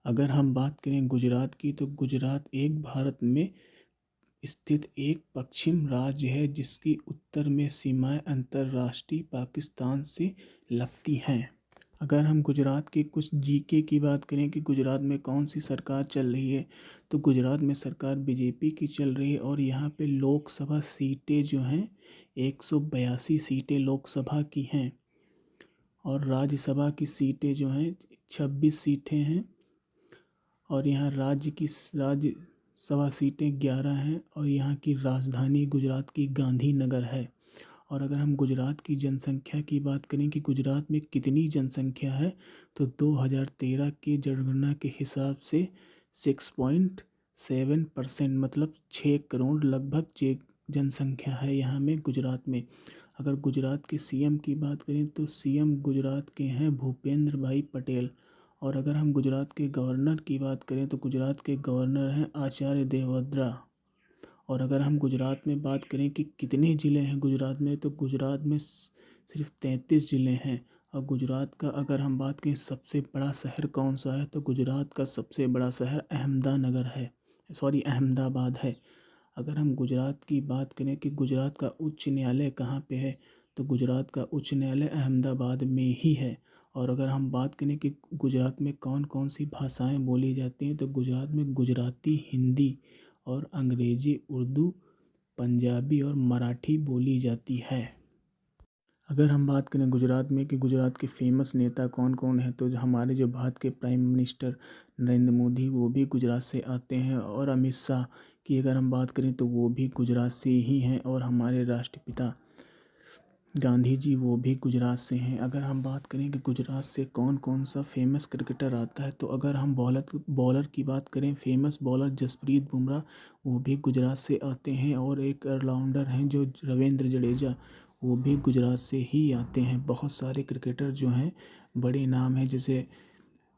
अगर हम बात करें गुजरात की, तो गुजरात एक भारत में स्थित एक पश्चिम राज्य है जिसकी उत्तर में सीमाएं अंतर्राष्ट्रीय पाकिस्तान से लगती हैं। अगर हम गुजरात के कुछ जीके की बात करें कि गुजरात में कौन सी सरकार चल रही है, तो गुजरात में सरकार बीजेपी की चल रही है और यहाँ पे लोकसभा सीटें जो हैं 182 सीटें लोकसभा की हैं और राज्यसभा की सीटें जो हैं 26 सीटें हैं और यहाँ राज्यसभा सीटें 11 हैं और यहाँ की राजधानी गुजरात की गांधीनगर है। और अगर हम गुजरात की जनसंख्या की बात करें कि गुजरात में कितनी जनसंख्या है, तो 2013 की जनगणना के हिसाब से 6.7% मतलब 6 करोड़ लगभग जनसंख्या है यहाँ में गुजरात में। अगर गुजरात के सीएम की बात करें तो सीएम गुजरात के हैं भूपेंद्र भाई पटेल। और अगर हम गुजरात के गवर्नर की बात करें तो गुजरात के गवर्नर हैं आचार्य देवव्रत। और अगर हम गुजरात में बात करें कि कितने ज़िले हैं गुजरात में, तो गुजरात में सिर्फ 33 ज़िले हैं। और गुजरात का अगर हम बात करें सबसे बड़ा शहर कौन सा है, तो गुजरात का सबसे बड़ा शहर अहमदाबाद है। अगर हम गुजरात की बात करें कि गुजरात का उच्च न्यायालय कहाँ पे है, तो गुजरात का उच्च न्यायालय अहमदाबाद में ही है। और अगर हम बात करें कि गुजरात में कौन कौन सी भाषाएं बोली जाती हैं, तो गुजरात में गुजराती, हिंदी और अंग्रेज़ी, उर्दू, पंजाबी और मराठी बोली जाती है। अगर हम बात करें गुजरात में कि गुजरात के फेमस नेता कौन कौन हैं, तो हमारे जो भारत के प्राइम मिनिस्टर नरेंद्र मोदी वो भी गुजरात से आते हैं। और अमित शाह की अगर हम बात करें तो वो भी गुजरात से ही हैं। और हमारे राष्ट्रपिता गांधी जी वो भी गुजरात से हैं। अगर हम बात करें कि गुजरात से कौन कौन सा फेमस क्रिकेटर आता है, तो अगर हम बॉलर की बात करें, फेमस बॉलर जसप्रीत बुमराह वो भी गुजरात से आते हैं। और एक ऑलराउंडर हैं जो रविंद्र जडेजा, वो भी गुजरात से ही आते हैं। बहुत सारे क्रिकेटर जो हैं बड़े नाम हैं, जैसे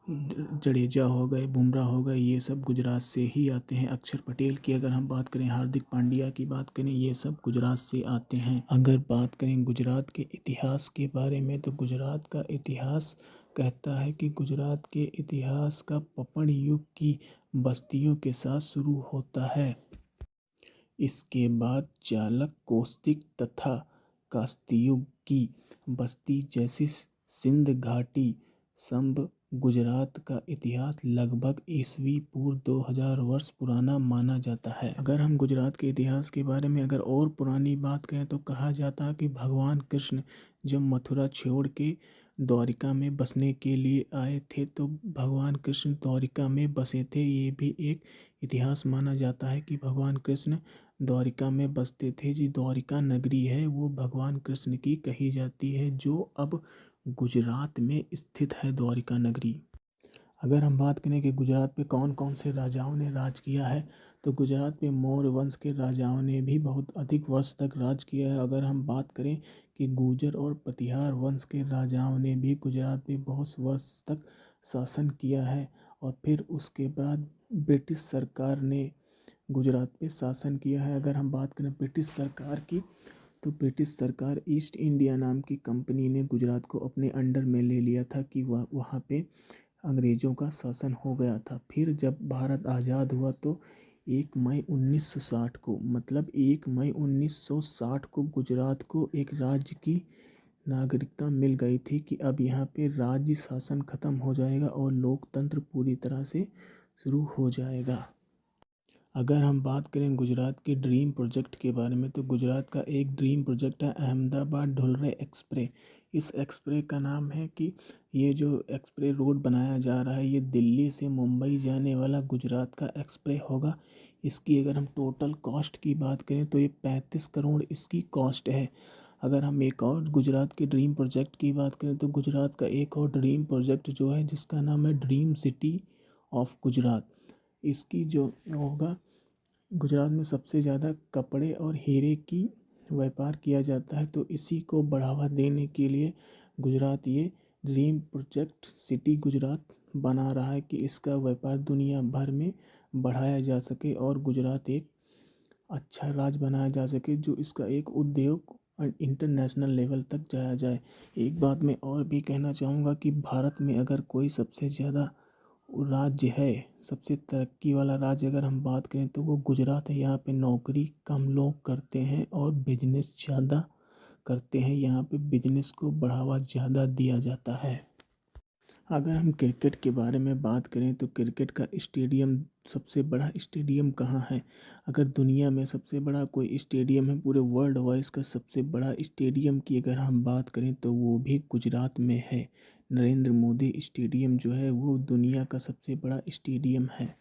जडेजा हो गए, बुमराह हो गए, ये सब गुजरात से ही आते हैं। अक्षर पटेल की अगर हम बात करें, हार्दिक पांड्या की बात करें, ये सब गुजरात से आते हैं। अगर बात करें गुजरात के इतिहास के बारे में, तो गुजरात का इतिहास कहता है कि गुजरात के इतिहास का पपण युग की बस्तियों के साथ शुरू होता है। इसके बाद चालक, कौस्तिक तथा कास्तीयुग की बस्ती जैसी सिंध घाटी संभ गुजरात का इतिहास लगभग ईस्वी पूर्व 2000 वर्ष पुराना माना जाता है। अगर हम गुजरात के इतिहास के बारे में अगर और पुरानी बात करें, तो कहा जाता है कि भगवान कृष्ण जब मथुरा छोड़ के द्वारिका में बसने के लिए आए थे, तो भगवान कृष्ण द्वारिका में बसे थे। ये भी एक इतिहास माना जाता है कि भगवान कृष्ण द्वारिका में बसते थे। जी द्वारिका नगरी है वो भगवान कृष्ण की कही जाती है, जो अब गुजरात में स्थित है द्वारिका नगरी। अगर हम बात करें कि गुजरात पे कौन कौन से राजाओं ने राज किया है, तो गुजरात पे मौर्य वंश के राजाओं ने भी बहुत अधिक वर्ष तक राज किया है। अगर हम बात करें कि गुर्जर और प्रतिहार वंश के राजाओं ने भी गुजरात पे बहुत वर्ष तक शासन किया है। और फिर उसके बाद ब्रिटिश सरकार ने गुजरात पे शासन किया है। अगर हम बात करें ब्रिटिश सरकार की, तो ब्रिटिश सरकार ईस्ट इंडिया नाम की कंपनी ने गुजरात को अपने अंडर में ले लिया था कि वहाँ पे अंग्रेज़ों का शासन हो गया था। फिर जब भारत आज़ाद हुआ तो 1 मई 1960 को, मतलब 1 मई 1960 को गुजरात को एक राज्य की नागरिकता मिल गई थी कि अब यहाँ पे राज्य शासन ख़त्म हो जाएगा और लोकतंत्र पूरी तरह से शुरू हो जाएगा। अगर हम बात करें गुजरात के ड्रीम प्रोजेक्ट के बारे में, तो गुजरात का एक ड्रीम प्रोजेक्ट है अहमदाबाद ढुलरे एक्सप्रेस। इस एक्सप्रेस का नाम है कि ये जो एक्सप्रेस रोड बनाया जा रहा है, ये दिल्ली से मुंबई जाने वाला गुजरात का एक्सप्रेस होगा। इसकी अगर हम टोटल कॉस्ट की बात करें, तो ये 35 करोड़ इसकी कॉस्ट है। अगर हम एक और गुजरात के ड्रीम प्रोजेक्ट की बात करें, तो गुजरात का एक और ड्रीम प्रोजेक्ट जो है, जिसका नाम है ड्रीम सिटी ऑफ गुजरात। इसकी जो होगा, गुजरात में सबसे ज़्यादा कपड़े और हीरे की व्यापार किया जाता है, तो इसी को बढ़ावा देने के लिए गुजरात ये ड्रीम प्रोजेक्ट सिटी गुजरात बना रहा है कि इसका व्यापार दुनिया भर में बढ़ाया जा सके और गुजरात एक अच्छा राज्य बनाया जा सके, जो इसका एक उद्योग इंटरनेशनल लेवल तक जाया जाए। एक बात मैं और भी कहना चाहूँगा कि भारत में अगर कोई सबसे ज़्यादा राज्य है, सबसे तरक्की वाला राज्य अगर हम बात करें तो वो गुजरात है। यहाँ पे नौकरी कम लोग करते हैं और बिजनेस ज़्यादा करते हैं। यहाँ पे बिजनेस को बढ़ावा ज़्यादा दिया जाता है। अगर हम क्रिकेट के बारे में बात करें तो क्रिकेट का स्टेडियम, सबसे बड़ा स्टेडियम कहाँ है? अगर दुनिया में सबसे बड़ा कोई स्टेडियम है पूरे वर्ल्ड वाइज का, सबसे बड़ा स्टेडियम की अगर हम बात करें तो वो भी गुजरात में है। नरेंद्र मोदी स्टेडियम जो है वो दुनिया का सबसे बड़ा स्टेडियम है।